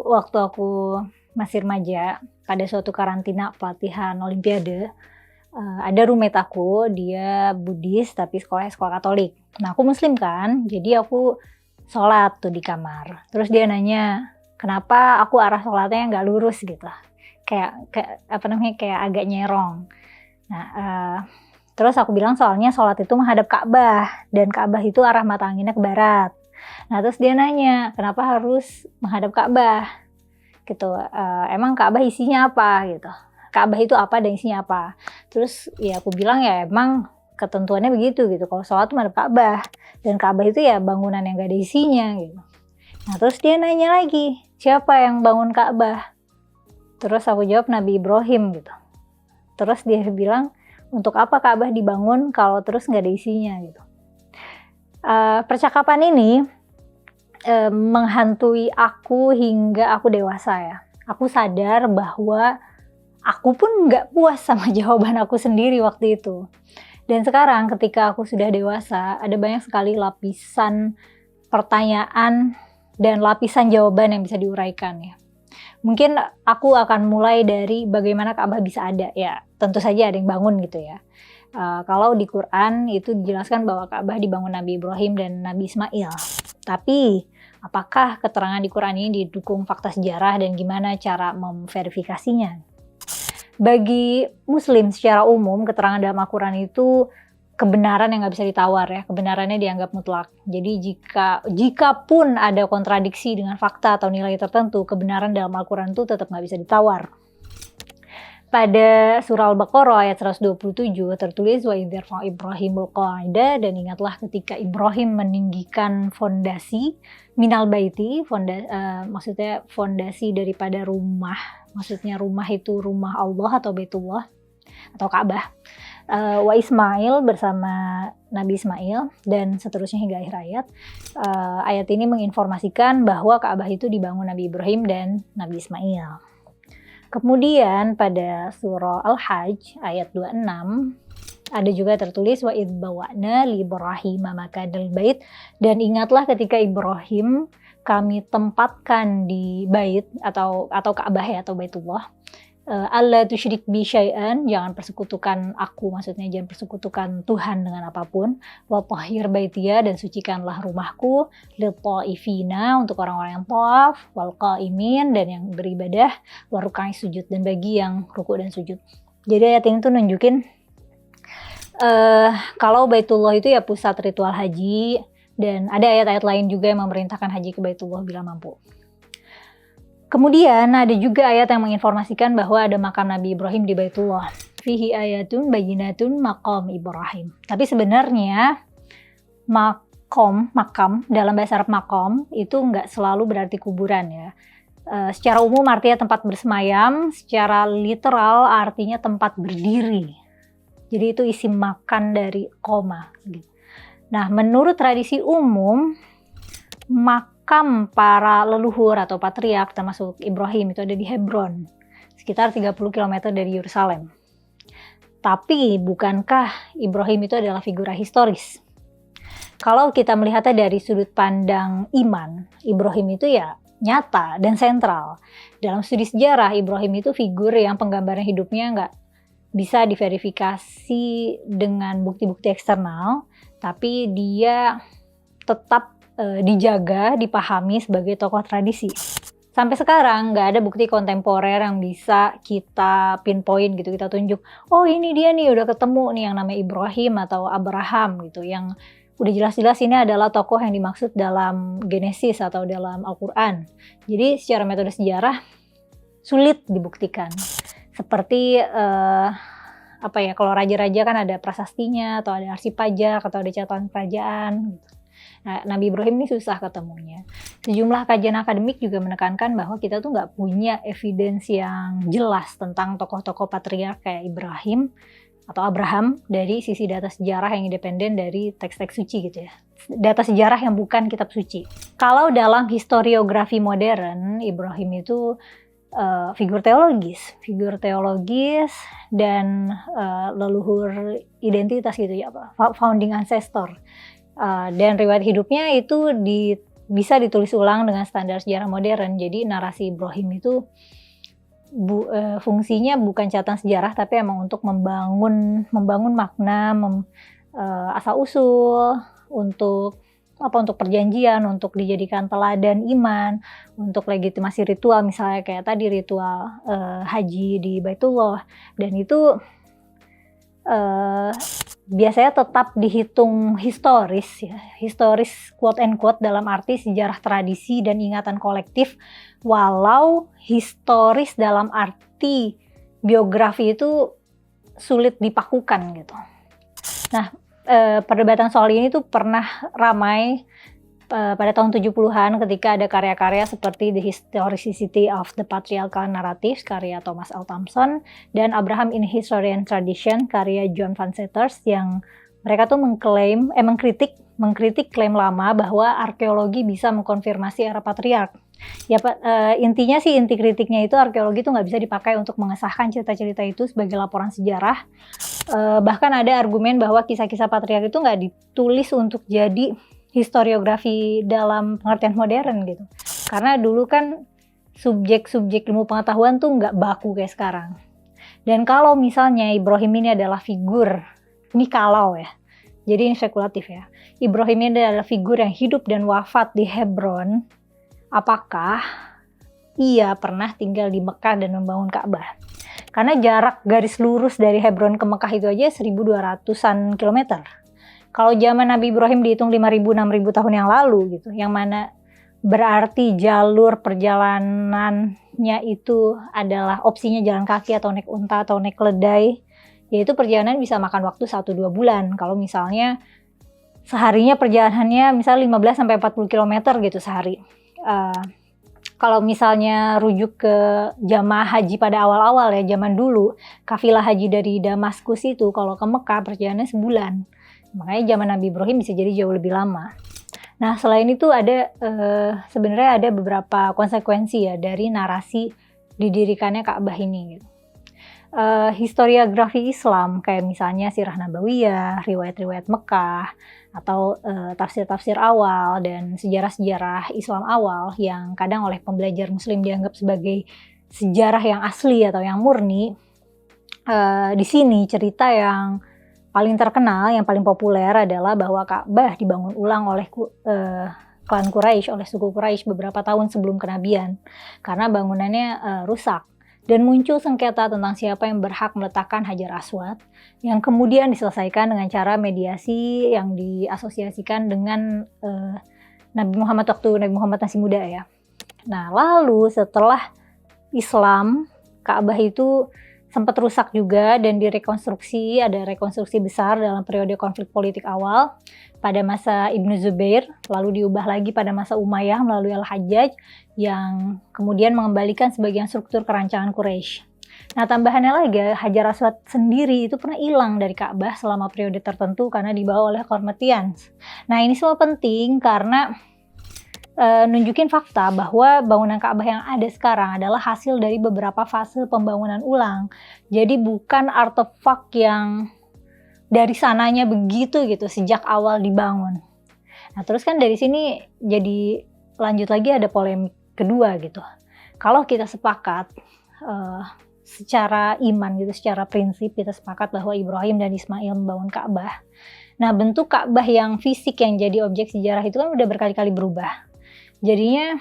waktu aku masih remaja, pada suatu karantina pelatihan olimpiade, ada roommate aku, dia Buddhis tapi sekolahnya sekolah Katolik. Nah, aku Muslim kan, jadi aku sholat tuh di kamar. Terus dia nanya, kenapa aku arah sholatnya nggak lurus gitu. Kayak apa namanya, kayak agak nyerong. Nah, terus aku bilang soalnya sholat itu menghadap Ka'bah, dan Ka'bah itu arah mata anginnya ke barat. Nah, terus dia nanya, kenapa harus menghadap Ka'bah? Gitu, emang Ka'bah isinya apa gitu. Ka'bah itu apa dan isinya apa. Terus ya aku bilang ya emang ketentuannya begitu gitu. Kalau sholat menghadap Ka'bah, dan Ka'bah itu ya bangunan yang gak ada isinya gitu. Nah, terus dia nanya lagi, siapa yang bangun Ka'bah? Terus aku jawab Nabi Ibrahim gitu. Terus dia bilang, untuk apa Ka'bah dibangun kalau terus gak ada isinya gitu. Percakapan ini menghantui aku hingga aku dewasa ya. Aku sadar bahwa aku pun gak puas sama jawaban aku sendiri waktu itu. Dan sekarang ketika aku sudah dewasa, ada banyak sekali lapisan pertanyaan dan lapisan jawaban yang bisa diuraikan ya. Mungkin aku akan mulai dari bagaimana Ka'bah bisa ada ya. Tentu saja ada yang bangun gitu ya. Kalau di Quran itu dijelaskan bahwa Ka'bah dibangun Nabi Ibrahim dan Nabi Ismail. Tapi apakah keterangan di Quran ini didukung fakta sejarah dan gimana cara memverifikasinya? Bagi Muslim secara umum, keterangan dalam Al-Quran itu kebenaran yang nggak bisa ditawar ya, kebenarannya dianggap mutlak. Jadi jika pun ada kontradiksi dengan fakta atau nilai tertentu, kebenaran dalam Al-Quran itu tetap nggak bisa ditawar. Pada surah Al-Baqarah ayat 127 tertulis wa idh yarfa'u Ibrahimul qa'ida, dan ingatlah ketika Ibrahim meninggikan fondasi minal baiti, maksudnya fondasi daripada rumah, maksudnya rumah itu rumah Allah atau Baitullah atau Ka'bah. Wa Ismail bersama Nabi Ismail dan seterusnya hingga akhir ayat. Ayat ini menginformasikan bahwa Ka'bah itu dibangun Nabi Ibrahim dan Nabi Ismail. Kemudian pada surah Al-Hajj ayat 26 ada juga tertulis wa idh bawa'na li Ibrahim makadal bait, dan ingatlah ketika Ibrahim kami tempatkan di bait atau Ka'bah ya, atau Baitullah. Allah tusyrik bi syai'an, jangan persekutukan aku, maksudnya jangan persekutukan Tuhan dengan apapun. Wa tahhir baitiya, dan sucikanlah rumahku, lil ta'ifina, untuk orang-orang yang tawaf, wal qa'imin, dan yang beribadah, wa ruk'i sujud, dan bagi yang ruku dan sujud. Jadi ayat ini tuh nunjukin kalau Baitullah itu ya pusat ritual haji, dan ada ayat-ayat lain juga yang memerintahkan haji ke Baitullah bila mampu. Kemudian ada juga ayat yang menginformasikan bahwa ada makam Nabi Ibrahim di Baitullah. Fihi ayatun bayyinatun maqam Ibrahim. Tapi sebenarnya makam dalam bahasa Arab makam itu nggak selalu berarti kuburan ya. Secara umum artinya tempat bersemayam, secara literal artinya tempat berdiri. Jadi itu isim makan dari koma. Nah, menurut tradisi umum, makam para leluhur atau patriark termasuk Ibrahim itu ada di Hebron, sekitar 30 km dari Yerusalem. Tapi bukankah Ibrahim itu adalah figura historis? Kalau kita melihatnya dari sudut pandang iman, Ibrahim itu ya nyata dan sentral. Dalam studi sejarah, Ibrahim itu figur yang penggambaran hidupnya nggak bisa diverifikasi dengan bukti-bukti eksternal, tapi dia tetap dijaga, dipahami sebagai tokoh tradisi. Sampai sekarang nggak ada bukti kontemporer yang bisa kita pinpoint gitu, kita tunjuk, oh ini dia nih udah ketemu nih yang namanya Ibrahim atau Abraham gitu, yang udah jelas-jelas ini adalah tokoh yang dimaksud dalam Genesis atau dalam Al-Quran. Jadi secara metode sejarah sulit dibuktikan. Seperti kalau raja-raja kan ada prasastinya, atau ada arsip pajak, atau ada catatan kerajaan gitu. Nah, Nabi Ibrahim ini susah ketemunya. Sejumlah kajian akademik juga menekankan bahwa kita tuh nggak punya evidensi yang jelas tentang tokoh-tokoh patriark kayak Ibrahim atau Abraham dari sisi data sejarah yang independen dari teks-teks suci gitu ya. Data sejarah yang bukan kitab suci. Kalau dalam historiografi modern, Ibrahim itu figur teologis dan leluhur identitas gitu ya, founding ancestor. Dan riwayat hidupnya itu bisa ditulis ulang dengan standar sejarah modern. Jadi narasi Ibrahim itu fungsinya bukan catatan sejarah, tapi emang untuk membangun makna, asal-usul, untuk perjanjian, untuk dijadikan teladan iman, untuk legitimasi ritual, misalnya kayak tadi ritual haji di Baitullah, dan itu biasanya tetap dihitung historis ya, historis quote and quote dalam arti sejarah tradisi dan ingatan kolektif, walau historis dalam arti biografi itu sulit dipakukan gitu. Nah, perdebatan soal ini tuh pernah ramai pada tahun 70-an ketika ada karya-karya seperti The Historicity of the Patriarchal Narratives karya Thomas L. Thompson dan Abraham in History and Tradition karya John Van Seters, yang mereka tuh mengkritik klaim lama bahwa arkeologi bisa mengkonfirmasi era patriark. Ya, intinya sih, inti kritiknya itu arkeologi itu nggak bisa dipakai untuk mengesahkan cerita-cerita itu sebagai laporan sejarah. Bahkan ada argumen bahwa kisah-kisah patriark itu nggak ditulis untuk jadi historiografi dalam pengertian modern gitu. Karena dulu kan subjek-subjek ilmu pengetahuan tuh nggak baku kayak sekarang. Dan kalau misalnya Ibrahim ini adalah figur, ini kalau ya, jadi ini spekulatif ya, Ibrahim ini adalah figur yang hidup dan wafat di Hebron, apakah ia pernah tinggal di Mekah dan membangun Ka'bah? Karena jarak garis lurus dari Hebron ke Mekah itu aja 1.200-an kilometer. Kalau zaman Nabi Ibrahim dihitung 5.000-6.000 tahun yang lalu gitu, yang mana berarti jalur perjalanannya itu adalah opsinya jalan kaki atau naik unta atau naik keledai, yaitu perjalanan bisa makan waktu 1-2 bulan. Kalau misalnya seharinya perjalanannya misalnya 15-40 km gitu sehari. Kalau misalnya rujuk ke jamaah haji pada awal-awal ya, zaman dulu, kafilah haji dari Damaskus itu kalau ke Mekah perjalanannya sebulan. Makanya zaman Nabi Ibrahim bisa jadi jauh lebih lama. Nah, selain itu ada sebenarnya ada beberapa konsekuensi ya dari narasi didirikannya Ka'bah ini gitu. Historiografi Islam kayak misalnya Sirah Nabawiyah, riwayat-riwayat Mekah, atau tafsir-tafsir awal dan sejarah-sejarah Islam awal yang kadang oleh pembelajar Muslim dianggap sebagai sejarah yang asli atau yang murni. Di sini cerita yang paling terkenal, yang paling populer adalah bahwa Ka'bah dibangun ulang oleh klan Quraisy, oleh suku Quraisy beberapa tahun sebelum kenabian karena bangunannya rusak. Dan muncul sengketa tentang siapa yang berhak meletakkan Hajar Aswad, yang kemudian diselesaikan dengan cara mediasi yang diasosiasikan dengan Nabi Muhammad waktu Nabi Muhammad masih muda ya. Nah, lalu setelah Islam, Ka'bah itu sempat rusak juga dan direkonstruksi, ada rekonstruksi besar dalam periode konflik politik awal pada masa Ibnu Zubair, lalu diubah lagi pada masa Umayyah melalui Al-Hajjaj yang kemudian mengembalikan sebagian struktur kerancangan Quraisy. Nah, tambahannya lagi, Hajar Aswad sendiri itu pernah hilang dari Ka'bah selama periode tertentu karena dibawa oleh Corinthians. Nah, ini semua penting karena nunjukin fakta bahwa bangunan Ka'bah yang ada sekarang adalah hasil dari beberapa fase pembangunan ulang. Jadi bukan artefak yang dari sananya begitu gitu sejak awal dibangun. Nah, terus kan dari sini jadi lanjut lagi ada polemik kedua gitu. Kalau kita sepakat secara iman gitu, secara prinsip kita sepakat bahwa Ibrahim dan Ismail membangun Ka'bah. Nah, bentuk Ka'bah yang fisik yang jadi objek sejarah itu kan udah berkali-kali berubah. Jadinya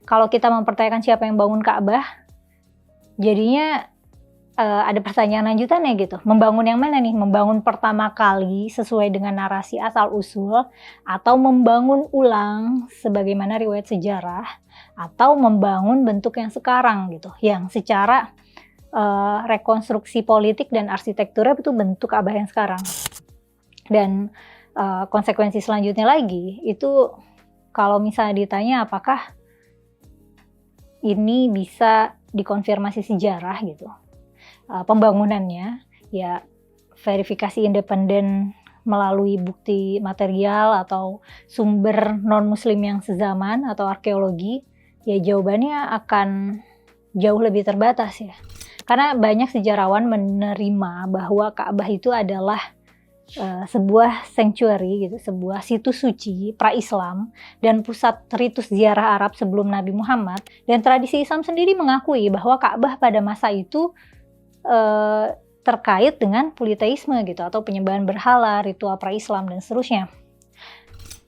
kalau kita mempertanyakan siapa yang bangun Ka'bah, jadinya ada pertanyaan lanjutannya gitu. Membangun yang mana nih? Membangun pertama kali sesuai dengan narasi asal-usul, atau membangun ulang sebagaimana riwayat sejarah, atau membangun bentuk yang sekarang gitu, yang secara rekonstruksi politik dan arsitekturnya itu bentuk Ka'bah yang sekarang. Dan konsekuensi selanjutnya lagi itu kalau misalnya ditanya apakah ini bisa dikonfirmasi sejarah gitu, pembangunannya ya verifikasi independen melalui bukti material atau sumber non-muslim yang sezaman atau arkeologi, ya jawabannya akan jauh lebih terbatas ya. Karena banyak sejarawan menerima bahwa Ka'bah itu adalah sebuah sanctuary gitu, sebuah situs suci pra-Islam dan pusat ritus ziarah Arab sebelum Nabi Muhammad, dan tradisi Islam sendiri mengakui bahwa Ka'bah pada masa itu terkait dengan politeisme gitu atau penyembahan berhala, ritual pra-Islam dan seterusnya.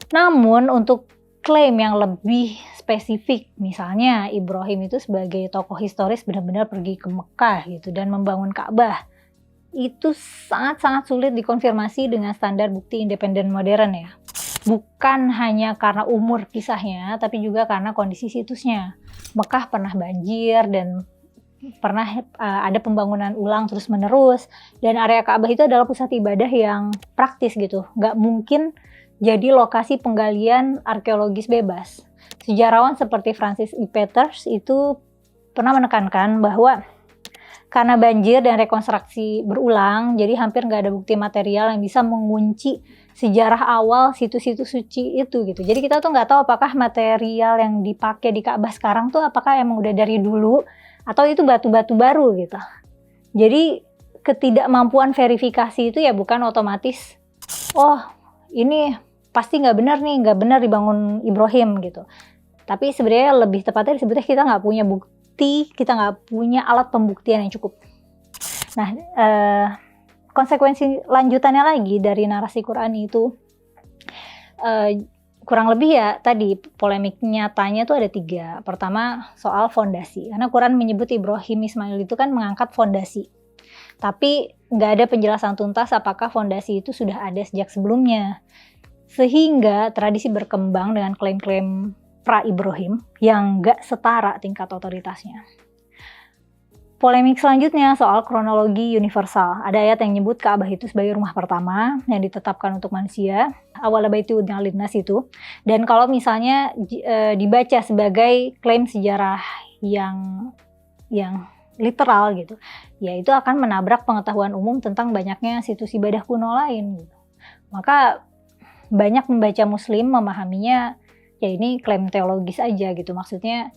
Namun untuk klaim yang lebih spesifik, misalnya Ibrahim itu sebagai tokoh historis benar-benar pergi ke Mekah gitu dan membangun Ka'bah, itu sangat-sangat sulit dikonfirmasi dengan standar bukti independen modern ya. Bukan hanya karena umur kisahnya, tapi juga karena kondisi situsnya. Mekah pernah banjir dan pernah ada pembangunan ulang terus-menerus, dan area Ka'bah itu adalah pusat ibadah yang praktis gitu. Nggak mungkin jadi lokasi penggalian arkeologis bebas. Sejarawan seperti Francis E. Peters itu pernah menekankan bahwa karena banjir dan rekonstruksi berulang, jadi hampir nggak ada bukti material yang bisa mengunci sejarah awal situs-situs suci itu gitu. Jadi kita tuh nggak tahu apakah material yang dipakai di Ka'bah sekarang tuh apakah emang udah dari dulu atau itu batu-batu baru gitu. Jadi ketidakmampuan verifikasi itu ya bukan otomatis, oh ini pasti nggak benar dibangun Ibrahim gitu. Tapi sebenarnya lebih tepatnya disebutnya kita nggak punya bukti, kita nggak punya alat pembuktian yang cukup. Nah, konsekuensi lanjutannya lagi dari narasi Quran itu kurang lebih ya tadi polemik nyatanya tuh ada 3. Pertama soal fondasi, karena Quran menyebut Ibrahim Ismail itu kan mengangkat fondasi. Tapi nggak ada penjelasan tuntas apakah fondasi itu sudah ada sejak sebelumnya. Sehingga tradisi berkembang dengan klaim-klaim pra-Ibrahim yang nggak setara tingkat otoritasnya. Polemik selanjutnya soal kronologi universal. Ada ayat yang nyebut Ka'bah itu sebagai rumah pertama yang ditetapkan untuk manusia. Awwala baiti wudi'a lin-nas itu. Dan kalau misalnya dibaca sebagai klaim sejarah yang literal gitu, ya itu akan menabrak pengetahuan umum tentang banyaknya situs ibadah kuno lain gitu. Maka banyak membaca muslim memahaminya ya ini klaim teologis aja gitu, maksudnya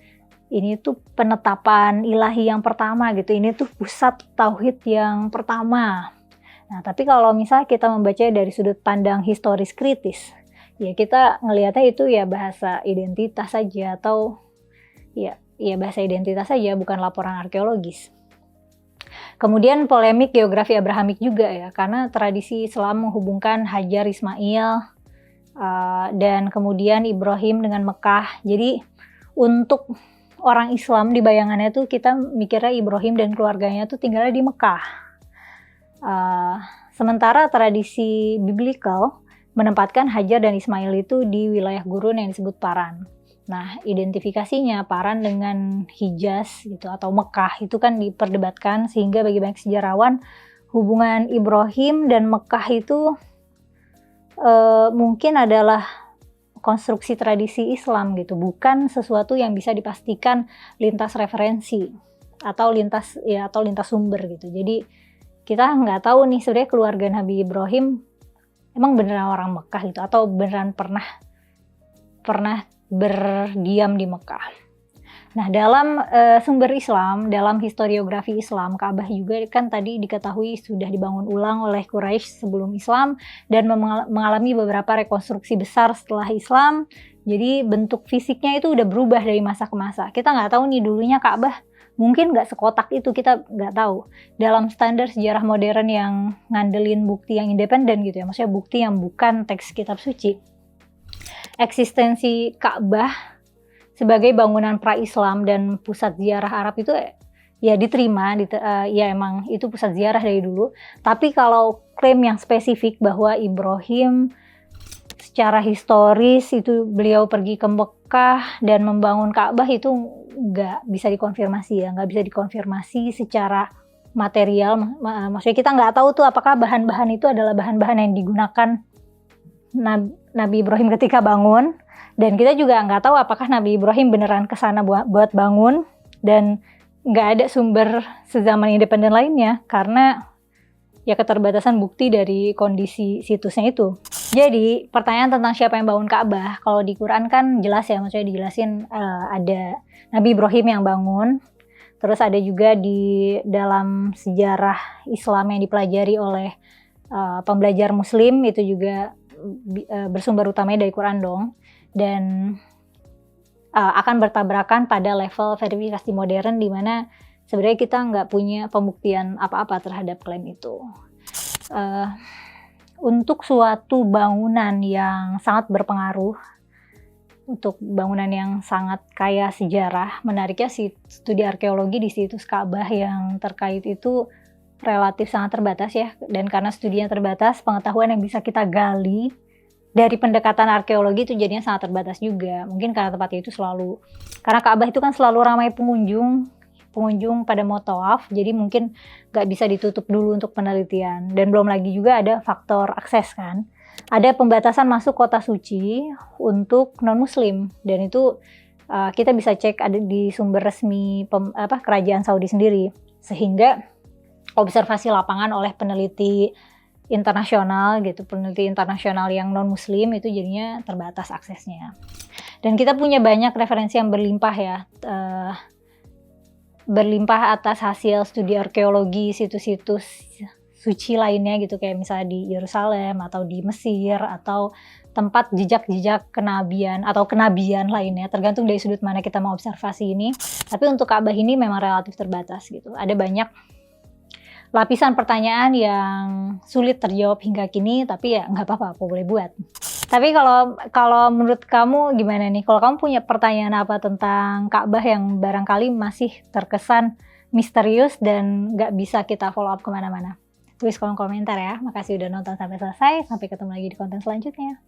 ini tuh penetapan ilahi yang pertama gitu, ini tuh pusat tauhid yang pertama. Nah tapi kalau misalnya kita membaca dari sudut pandang historis kritis, ya kita ngelihatnya itu ya bahasa identitas saja atau ya bahasa identitas saja, bukan laporan arkeologis. Kemudian polemik geografi Abrahamik juga ya, karena tradisi Islam menghubungkan Hajar Ismail dan kemudian Ibrahim dengan Mekah. Jadi untuk orang Islam di bayangannya tuh kita mikirnya Ibrahim dan keluarganya tuh tinggalnya di Mekah. Sementara tradisi biblical menempatkan Hajar dan Ismail itu di wilayah gurun yang disebut Paran. Nah, identifikasinya Paran dengan Hijaz gitu atau Mekah itu kan diperdebatkan, sehingga bagi banyak sejarawan hubungan Ibrahim dan Mekah itu mungkin adalah konstruksi tradisi Islam gitu, bukan sesuatu yang bisa dipastikan lintas referensi atau lintas sumber gitu. Jadi kita nggak tahu nih sebenarnya keluarga Nabi Ibrahim emang beneran orang Mekah gitu atau beneran pernah berdiam di Mekah. Nah, dalam sumber Islam, dalam historiografi Islam, Ka'bah juga kan tadi diketahui sudah dibangun ulang oleh Quraisy sebelum Islam dan mengalami beberapa rekonstruksi besar setelah Islam. Jadi bentuk fisiknya itu udah berubah dari masa ke masa. Kita nggak tahu nih dulunya Ka'bah mungkin nggak sekotak itu, kita nggak tahu. Dalam standar sejarah modern yang ngandelin bukti yang independen gitu ya, maksudnya bukti yang bukan teks kitab suci, eksistensi Ka'bah sebagai bangunan pra-Islam dan pusat ziarah Arab itu ya diterima, ya emang itu pusat ziarah dari dulu. Tapi kalau klaim yang spesifik bahwa Ibrahim secara historis itu beliau pergi ke Mekah dan membangun Ka'bah itu nggak bisa dikonfirmasi ya, nggak bisa dikonfirmasi secara material. Maksudnya kita nggak tahu tuh apakah bahan-bahan itu adalah bahan-bahan yang digunakan Nabi Ibrahim ketika bangun. Dan kita juga nggak tahu apakah Nabi Ibrahim beneran kesana buat bangun, dan nggak ada sumber sezaman independen lainnya karena ya keterbatasan bukti dari kondisi situsnya itu. Jadi pertanyaan tentang siapa yang bangun Ka'bah, kalau di Quran kan jelas ya, maksudnya dijelasin ada Nabi Ibrahim yang bangun. Terus ada juga di dalam sejarah Islam yang dipelajari oleh pembelajar Muslim itu juga bersumber utamanya dari Quran dong, dan akan bertabrakan pada level verifikasi modern di mana sebenarnya kita nggak punya pembuktian apa-apa terhadap klaim itu. Untuk suatu bangunan yang sangat berpengaruh, untuk bangunan yang sangat kaya sejarah, menariknya studi arkeologi di situs Ka'bah yang terkait itu relatif sangat terbatas ya, dan karena studinya terbatas, pengetahuan yang bisa kita gali dari pendekatan arkeologi itu jadinya sangat terbatas juga. Mungkin karena tempatnya itu karena Ka'bah itu kan selalu ramai pengunjung pada mau tawaf, jadi mungkin nggak bisa ditutup dulu untuk penelitian. Dan belum lagi juga ada faktor akses kan. Ada pembatasan masuk kota suci untuk non-muslim, dan itu kita bisa cek ada di sumber resmi kerajaan Saudi sendiri, sehingga observasi lapangan oleh peneliti internasional gitu, peneliti internasional yang non-muslim itu jadinya terbatas aksesnya. Dan kita punya banyak referensi yang berlimpah ya, berlimpah atas hasil studi arkeologi situs-situs suci lainnya gitu, kayak misalnya di Yerusalem atau di Mesir atau tempat jejak-jejak kenabian atau kenabian lainnya, tergantung dari sudut mana kita mau observasi ini. Tapi untuk Ka'bah ini memang relatif terbatas gitu. Ada banyak lapisan pertanyaan yang sulit terjawab hingga kini, tapi ya nggak apa-apa, aku boleh buat. Tapi kalau menurut kamu gimana nih? Kalau kamu punya pertanyaan apa tentang Ka'bah yang barangkali masih terkesan misterius dan nggak bisa kita follow up kemana-mana? Tulis kolom komentar ya. Makasih udah nonton sampai selesai. Sampai ketemu lagi di konten selanjutnya.